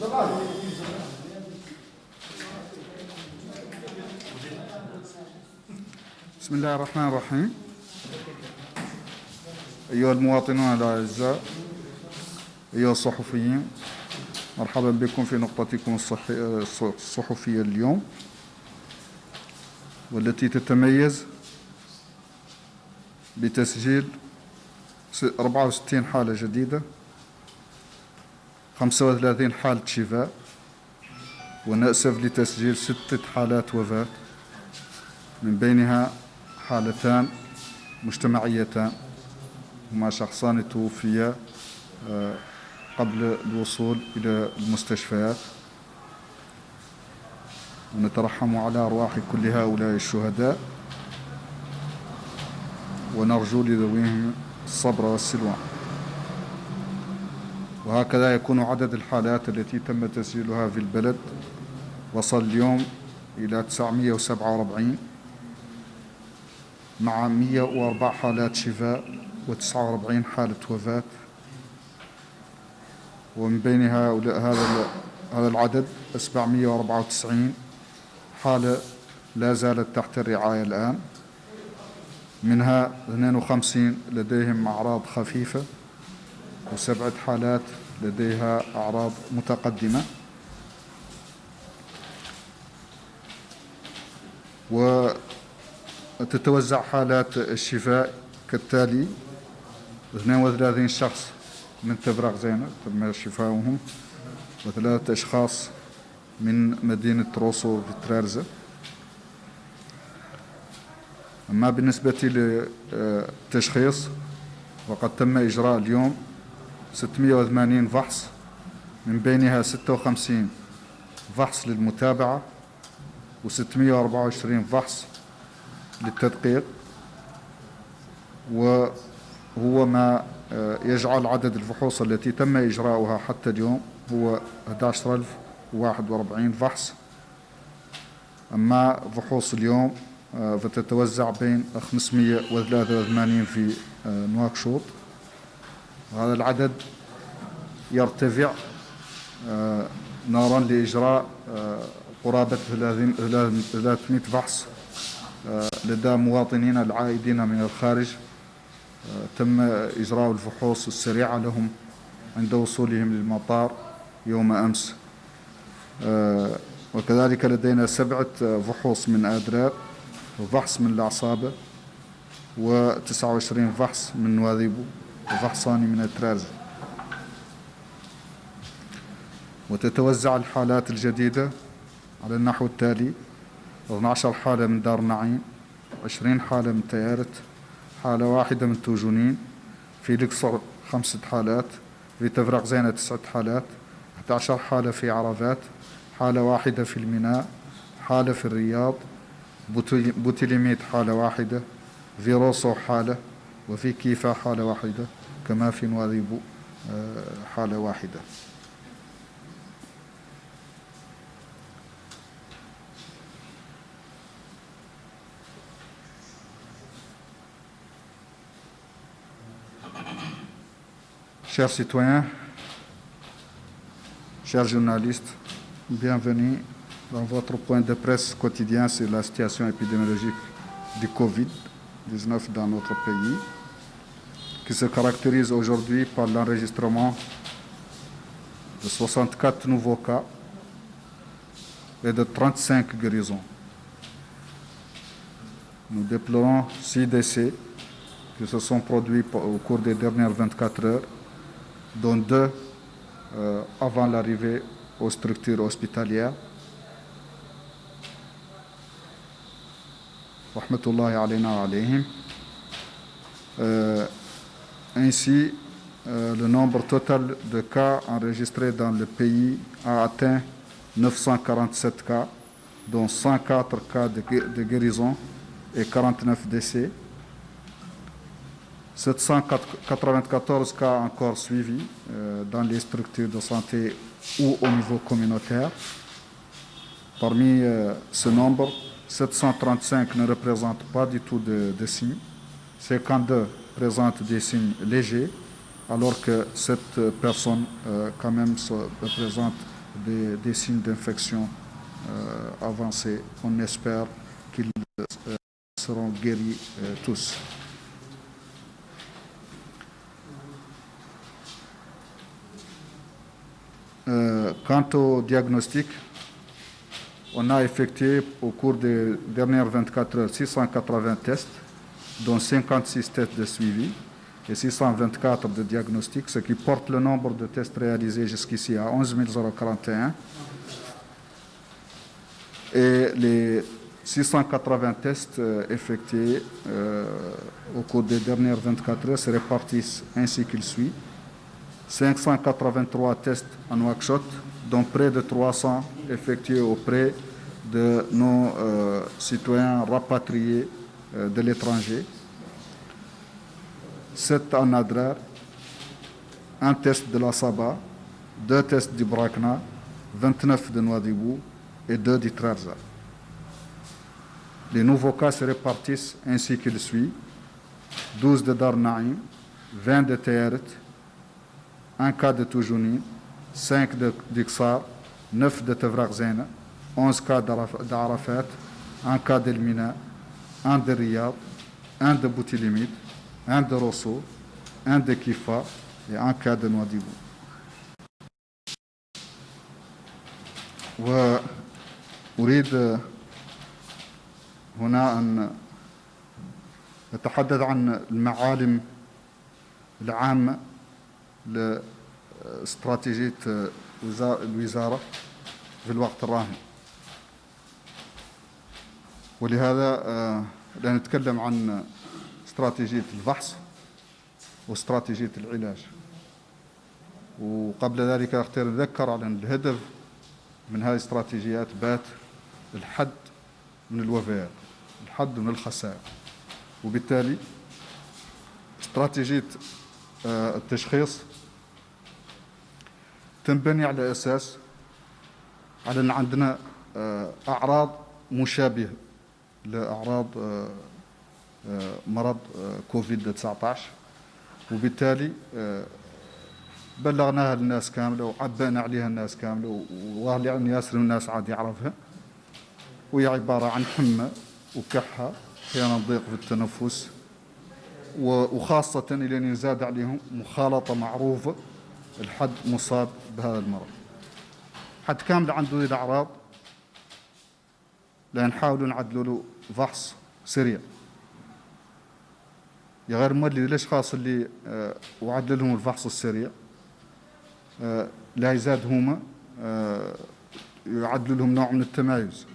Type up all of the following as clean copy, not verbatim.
بسم الله الرحمن الرحيم. أيها المواطنون الأعزاء، أيها الصحفيين، مرحبا بكم في نقطتكم الصحفية اليوم، والتي تتميز بتسجيل 64 حالة جديدة، 35 حالة شفاء، ونأسف لتسجيل 6 حالات وفاة، من بينها حالتان مجتمعيتان، هما شخصان توفيا قبل الوصول إلى المستشفيات، ونترحم على أرواح كل هؤلاء الشهداء، ونرجو لذويهم الصبر والسلوان. وهكذا يكون عدد الحالات التي تم تسجيلها في البلد وصل اليوم إلى 947، مع 104 حالات شفاء و49 حالة وفاة. ومن بين هذا العدد 794 حالة لا زالت تحت الرعاية الآن، منها 52 لديهم أعراض خفيفة، و7 حالات لديها أعراض متقدمة. وتتوزع حالات الشفاء كالتالي: 32 شخص من تبرق زينة تم شفاؤهم، و3 أشخاص من مدينة روسو فيترارزا. أما بالنسبة للتشخيص، وقد تم إجراء اليوم 680 فحص، من بينها 56 فحص للمتابعة و624 فحص للتدقيق، وهو ما يجعل عدد الفحوص التي تم إجراؤها حتى اليوم هو 11041 فحص. أما فحوص اليوم فتتوزع بين 583 في نواكشوط، وهذا العدد يرتفع نارا لإجراء قرابة 300 فحص لدى مواطنين العائدين من الخارج. تم إجراء الفحوص السريعة لهم عند وصولهم للمطار يوم أمس. وكذلك لدينا 7 فحوص من آدراب، وفحص من العصابة، و29 فحص من نواذيبو، وفحصان من الترارزة. وتتوزع الحالات الجديدة على النحو التالي: 12 حالة من دار النعيم، 20 حالة من تيارت، حالة واحدة من توجونين، في لقصر 5 حالات، في تفرق زينة 9 حالات، 11 حالة في عرفات، حالة واحدة في الميناء، حالة في الرياض، بوتيليميت حالة واحدة، في روسو حالة، وفي كيفا حالة واحدة، كما في نواذيبو حالة واحدة. Chers citoyens, chers journalistes, bienvenue dans votre point de presse quotidien sur la situation épidémiologique du Covid-19 dans notre pays, qui se caractérise aujourd'hui par l'enregistrement de 64 nouveaux cas et de 35 guérisons. Nous déplorons 6 décès qui se sont produits au cours des dernières 24 heures, dont 2 avant l'arrivée aux structures hospitalières. Rahmatullahi alayna wa alayhim. Ainsi, le nombre total de cas enregistrés dans le pays a atteint 947 cas, dont 104 cas de guérison et 49 décès. 794 cas encore suivis dans les structures de santé ou au niveau communautaire. Parmi ce nombre, 735 ne représentent pas du tout de signes. 52 présentent des signes légers, alors que 7 personnes quand même représentent des signes d'infection avancés. On espère qu'ils seront guéris tous. Quant au diagnostic, on a effectué au cours des dernières 24 heures 680 tests, dont 56 tests de suivi et 624 de diagnostic, ce qui porte le nombre de tests réalisés jusqu'ici à 11 041. Et les 680 tests effectués au cours des dernières 24 heures se répartissent ainsi qu'il suit. 583 tests en Nouakchott, dont près de 300 effectués auprès de nos citoyens rapatriés de l'étranger. 7 en Adrar, un test de la Saba, 2 tests du Brakna, 29 de Nouadhibou et 2 du Trarza. Les nouveaux cas se répartissent ainsi qu'il suit. 12 de Dar Naïm, 20 de Tayeret, 1 cas de Toujouni, 5 de Dixar, 9 de Tevrak Zena, 11 cas d'Arafat, 1 cas d'Elmina, 1 de Riyad, 1 de Boutilimid, 1 de Rosso, 1 de Kifa et 1 cas de Nouadhibou. وأريد هنا أن نتحدث عن المعالم العامة لاستراتيجية الوزارة في الوقت الراهن. ولهذا لا نتكلم عن استراتيجية الفحص واستراتيجية العلاج. وقبل ذلك أختار أذكر على أن الهدف من هذه الاستراتيجيات بات الحد من الوفيات، الحد من الخسائر. وبالتالي استراتيجية التشخيص تنبني على أساس على أن عندنا أعراض مشابهة لأعراض مرض كوفيد-19، وبالتالي بلغناها للناس كاملة وعبأنا عليها الناس كاملة، والله يعني ياسر من الناس عاد يعرفها. وهي عبارة عن حمى وكحة، أحيانا ضيق في التنفس، وخاصة إلى أن يزاد عليهم مخالطة معروفة الحد مصاب بهذا المرض. حد كامل عنده ذي الأعراض لا نحاول نعدلوا له فحص سريع. يا غير مولي الأشخاص اللي وعدل لهم الفحص السريع لا يزاد هما يعدل لهم نوع من التمايز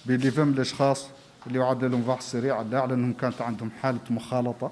باللي فهم الأشخاص اللي يعدل لهم فحص سريع لا على أنهم كانت عندهم حالة مخالطة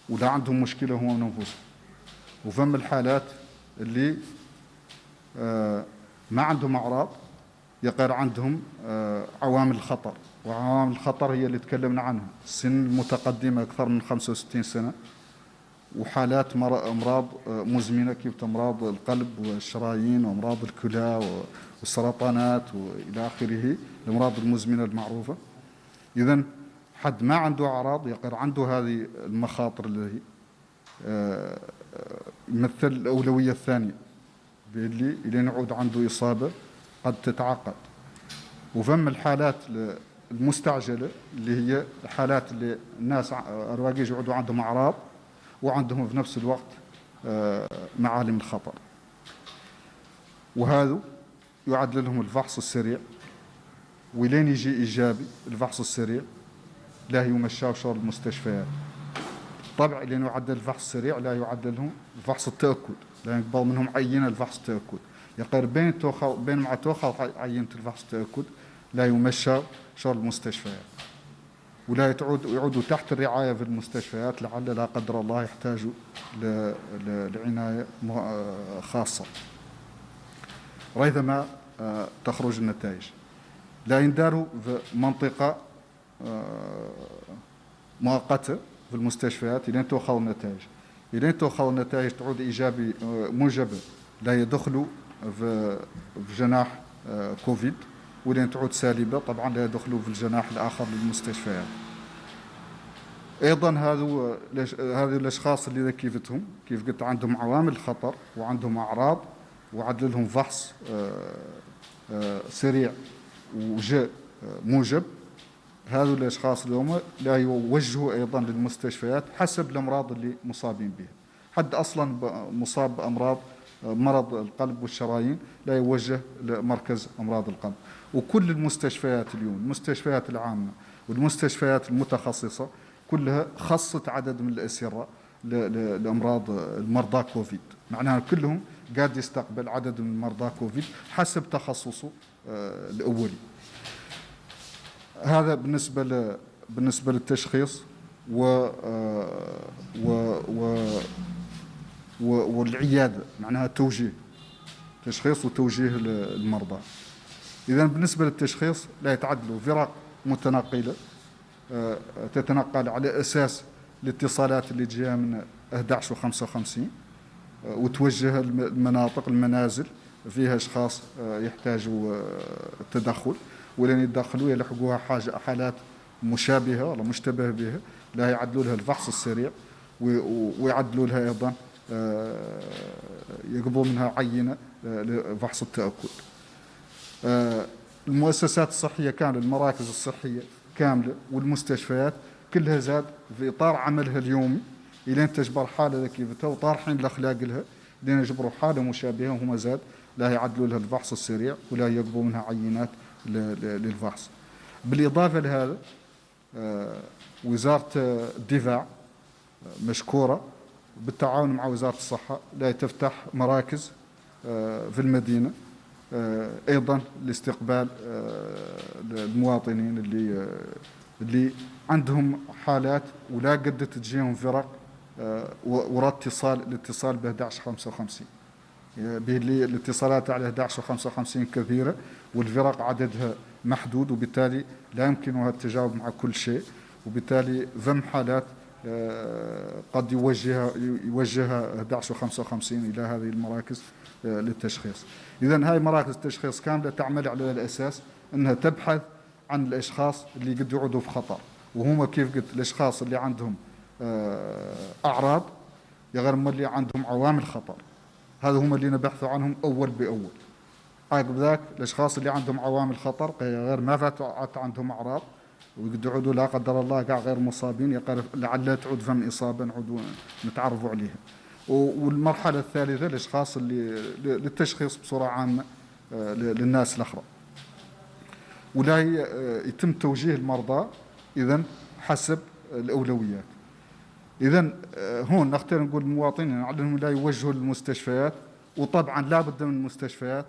ولا عندهم مشكلة هما من أنفسهم، وفهم الحالات اللي ما عندهم أعراض يقر عندهم عوامل الخطر. وعوامل الخطر هي اللي تكلمنا عنها: السن المتقدمة أكثر من 65 سنة، وحالات أمراض مزمنة كيف أمراض القلب والشرايين وأمراض الكلى والسرطانات وإلى آخره، الأمراض المزمنة المعروفة. إذن حد ما عنده أعراض يقر عنده هذه المخاطر اللي يمثل الأولوية الثانية اللي نعود عنده إصابة قد تتعقد. وفم الحالات المستعجلة اللي هي الحالات اللي الناس أرواقيج يعودوا عندهم أعراض وعندهم في نفس الوقت معالم الخطر، وهذا يعد لهم الفحص السريع. ولين يجي إيجابي الفحص السريع لا يمشى شغل المستشفيات. طبعا لأنه يعدل الفحص السريع لا يعدل لهم الفحص التأكد، لا يقبل منهم عينة الفحص التأكد. يقر بين مع توخى عينة الفحص التأكد لا يمشى شغل المستشفيات، ولا يعودوا تحت الرعاية في المستشفيات لعل لا قدر الله يحتاجوا لعناية خاصة. ريثما تخرج النتائج لا ينداروا في منطقة مؤقتة في المستشفيات إلى أن تأخذ النتائج. إلى أن تأخذ النتائج تعود إيجابي موجبة لا يدخلوا في جناح كوفيد، ولين تعود سالبة طبعا لا يدخلوا في الجناح الآخر للمستشفيات. أيضا هذه الأشخاص اللي ذكيفتهم كيف قلت عندهم عوامل خطر وعندهم أعراض وعدل لهم فحص سريع وجاء موجب. هذو الأشخاص اليوم لا يوجهوا أيضا للمستشفيات حسب الأمراض اللي مصابين بها. حد أصلا مصاب بأمراض مرض القلب والشرايين لا يوجه لمركز أمراض القلب. وكل المستشفيات اليوم، المستشفيات العامة والمستشفيات المتخصصة كلها خصت عدد من الأسرة لأمراض المرضى كوفيد، معناها كلهم قاعد يستقبل عدد من مرضى كوفيد حسب تخصصه الأولي. هذا بالنسبة للتشخيص والعيادة، معناها توجيه، تشخيص وتوجيه المرضى. إذا بالنسبة للتشخيص لا يتعدلوا فرق متنقلة تتنقل على أساس الاتصالات اللي تجيها من 11 و55 وتوجه المناطق المنازل فيها أشخاص يحتاجوا تدخل، ولن يدخلوا يلحقوها حالات مشابهة ولا مشتبه بها، لا يعدلوا لها الفحص السريع ويعدلوا لها أيضا يقبضوا منها عينة لفحص التأكد. المؤسسات الصحية كاملة، المراكز الصحية كاملة والمستشفيات كلها زاد في إطار عملها اليومي إلين تجبر حالة كيفتها وطارحين الأخلاق لها لين يجبروا حالة مشابهة وهم زاد لا يعدلوا لها الفحص السريع ولا يقبضوا منها عينات للفحص. بالإضافة لهذا وزارة الدفاع مشكورة بالتعاون مع وزارة الصحة لا تفتح مراكز في المدينة أيضا لاستقبال المواطنين اللي عندهم حالات ولا قد تجيهم فرق ورا الاتصال ب 1155 الاتصالات على 1155 كثيرة والفرق عددها محدود، وبالتالي لا يمكنها التجاوب مع كل شيء، وبالتالي ذم حالات قد يوجهها 1155 إلى هذه المراكز للتشخيص. إذن هاي مراكز التشخيص كاملة تعمل على الأساس أنها تبحث عن الأشخاص اللي قد يعودوا في خطر، وهم كيف قلت الأشخاص اللي عندهم أعراض غير اللي عندهم عوامل خطر، هذا هم اللي نبحثوا عنهم أول بأول. عقب ذاك الأشخاص اللي عندهم عوامل خطر غير ما فات عندهم أعراض ويقد يعودوا لا قدر الله قاع غير مصابين، لعل تعود فم إصابة نعودوا نتعرفوا عليها. والمرحلة الثالثة الأشخاص اللي للتشخيص بصورة عامة للناس الأخرى، ولا يتم توجيه المرضى إذن حسب الأولويات. إذن هون نختار نقول المواطنين عليهم لا يوجهوا للمستشفيات، وطبعا لا بد من المستشفيات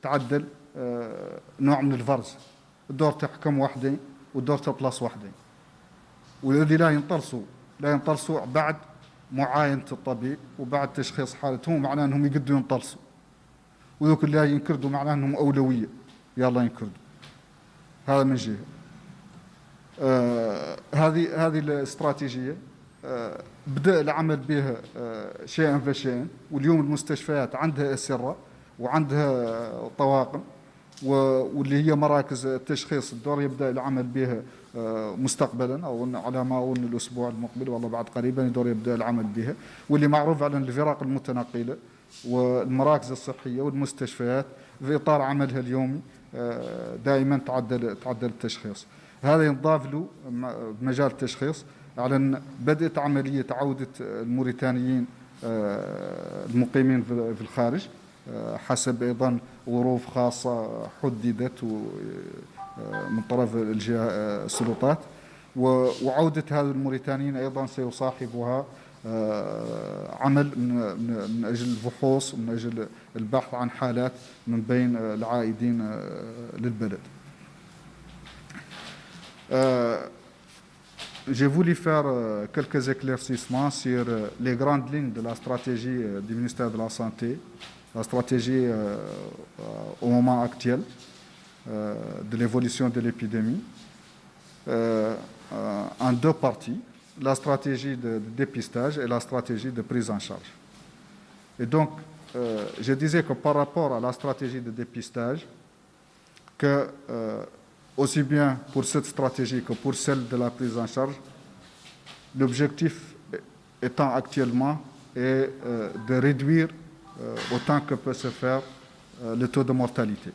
تعدل نوع من الفرز، الدور تحكم وحدين والدور تبلس وحدين، والذي لا ينطلسوا بعد معاينة الطبيب وبعد تشخيص حالتهم، معناه أنهم يقدروا ينطلسوا، وذوك اللي ينكردوا معناه أنهم أولوية يلا ينكردوا. هذا من جهة. هذه الاستراتيجية بدأ العمل بها شيئا فشيئا، واليوم المستشفيات عندها أسرة وعندها طواقم واللي هي مراكز التشخيص، الدور يبدأ العمل بها مستقبلا أو على ما أظن الأسبوع المقبل والله بعد قريبا الدور يبدأ العمل بها، واللي معروف على الفرق المتنقلة والمراكز الصحية والمستشفيات في إطار عملها اليومي دائما تعدل التشخيص. هذا ينضاف له بمجال التشخيص على بدأت عملية عودة الموريتانيين المقيمين في الخارج حسب أيضا ظروف خاصة حددت من طرف السلطات، وعودة هذه الموريتانيين أيضا سيصاحبها عمل من أجل الفحوص ومن أجل البحث عن حالات من بين العائدين للبلد. J'ai voulu faire quelques éclaircissements sur les grandes lignes de la stratégie du ministère de la Santé, la stratégie au moment actuel de l'évolution de l'épidémie, en deux parties, la stratégie de dépistage et la stratégie de prise en charge. Et donc, je disais que par rapport à la stratégie de dépistage, que aussi bien pour cette stratégie que pour celle de la prise en charge, l'objectif étant actuellement est de réduire autant que peut se faire le taux de mortalité.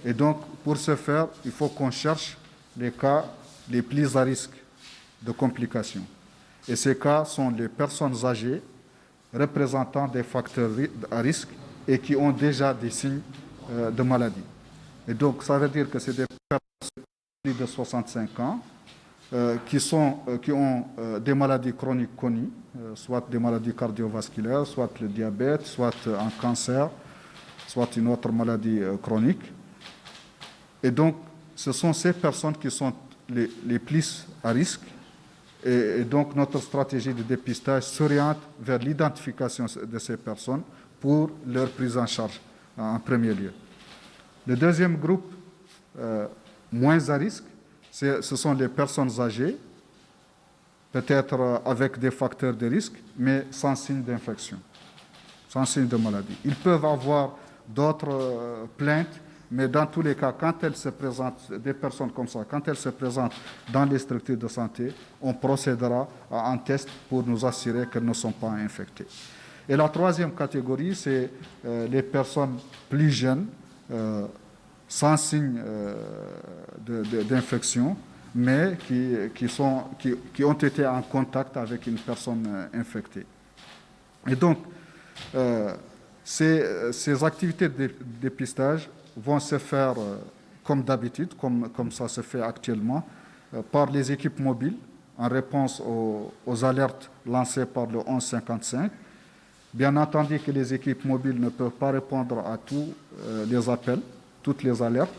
Et donc, pour ce faire, il faut qu'on cherche les cas les plus à risque de complications. Et ces cas sont les personnes âgées représentant des facteurs à risque et qui ont déjà des signes de maladie. Et donc, ça veut dire que c'est des personnes plus de 65 ans qui ont des maladies chroniques connues, soit des maladies cardiovasculaires, soit le diabète, soit un cancer, soit une autre maladie chronique. Et donc, ce sont ces personnes qui sont les plus à risque. Et donc, notre stratégie de dépistage s'oriente vers l'identification de ces personnes pour leur prise en charge en premier lieu. Le deuxième groupe, moins à risque, ce sont les personnes âgées, peut-être avec des facteurs de risque, mais sans signe d'infection, sans signe de maladie. Ils peuvent avoir d'autres plaintes, mais dans tous les cas, quand elles se présentent, des personnes comme ça, quand elles se présentent dans les structures de santé, on procédera à un test pour nous assurer qu'elles ne sont pas infectées. Et la troisième catégorie, c'est les personnes plus jeunes, sans signe d'infection, mais qui ont été en contact avec une personne infectée. Et donc, ces activités de dépistage vont se faire comme d'habitude, comme ça se fait actuellement, par les équipes mobiles, en réponse aux alertes lancées par le 1155. Bien entendu que les équipes mobiles ne peuvent pas répondre à tous les appels, toutes les alertes.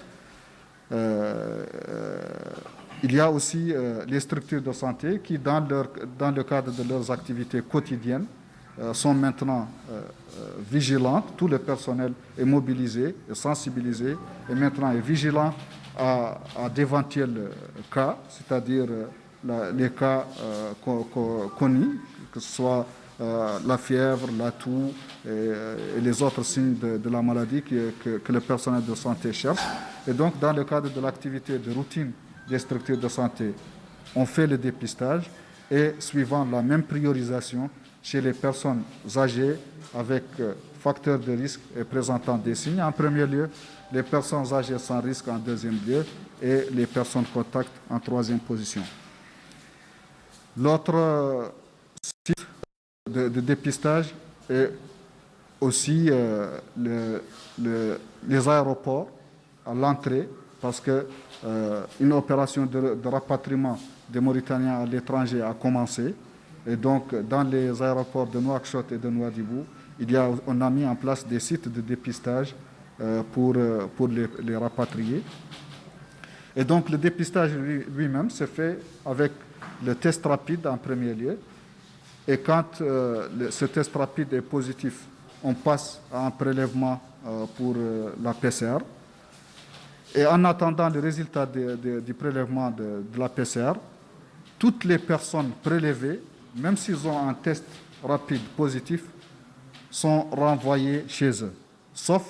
Il y a aussi les structures de santé qui, dans le cadre de leurs activités quotidiennes, sont maintenant vigilantes. Tout le personnel est mobilisé, est sensibilisé et maintenant est vigilant à d'éventuels cas, c'est-à-dire les cas connus, que ce soit la fièvre, la toux et les autres signes de la maladie que le personnel de santé cherche. Et donc, dans le cadre de l'activité de routine des structures de santé, on fait le dépistage et suivant la même priorisation chez les personnes âgées avec facteurs de risque et présentant des signes en premier lieu, les personnes âgées sans risque en deuxième lieu et les personnes contact en troisième position. L'autre site de dépistage est aussi les aéroports à l'entrée, parce que une opération de rapatriement des Mauritaniens à l'étranger a commencé. Et donc, dans les aéroports de Nouakchott et de Nouadhibou, on a mis en place des sites de dépistage pour les rapatrier. Et donc, le dépistage lui-même se fait avec le test rapide en premier lieu. Et quand ce test rapide est positif, on passe à un prélèvement pour la PCR. Et en attendant le résultat du prélèvement de la PCR, toutes les personnes prélevées, même s'ils ont un test rapide positif, sont renvoyées chez eux, sauf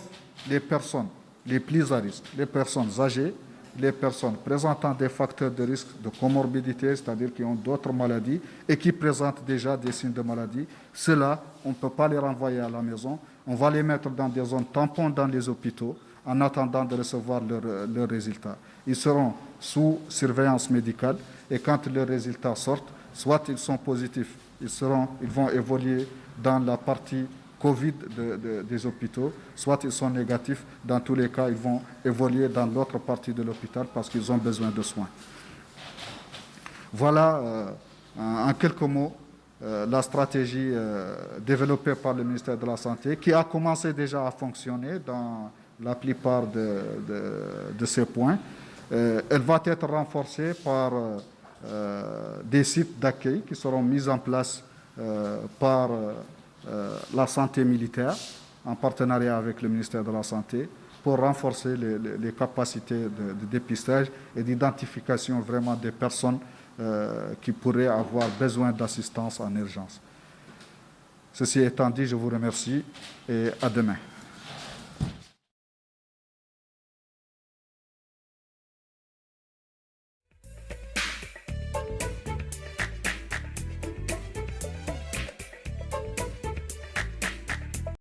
les personnes les plus à risque, les personnes âgées, les personnes présentant des facteurs de risque de comorbidité, c'est-à-dire qui ont d'autres maladies et qui présentent déjà des signes de maladie. Ceux-là, on ne peut pas les renvoyer à la maison. On va les mettre dans des zones tampons dans les hôpitaux en attendant de recevoir leurs résultats. Ils seront sous surveillance médicale et quand leurs résultats sortent, soit ils sont positifs, ils vont évoluer dans la partie Covid des hôpitaux, soit ils sont négatifs. Dans tous les cas, ils vont évoluer dans l'autre partie de l'hôpital parce qu'ils ont besoin de soins. Voilà, en quelques mots, la stratégie développée par le ministère de la Santé, qui a commencé déjà à fonctionner dans la plupart de ces points. Elle va être renforcée par des sites d'accueil qui seront mis en place par la santé militaire, en partenariat avec le ministère de la Santé, pour renforcer les capacités de dépistage et d'identification vraiment des personnes qui pourraient avoir besoin d'assistance en urgence. Ceci étant dit, je vous remercie et à demain.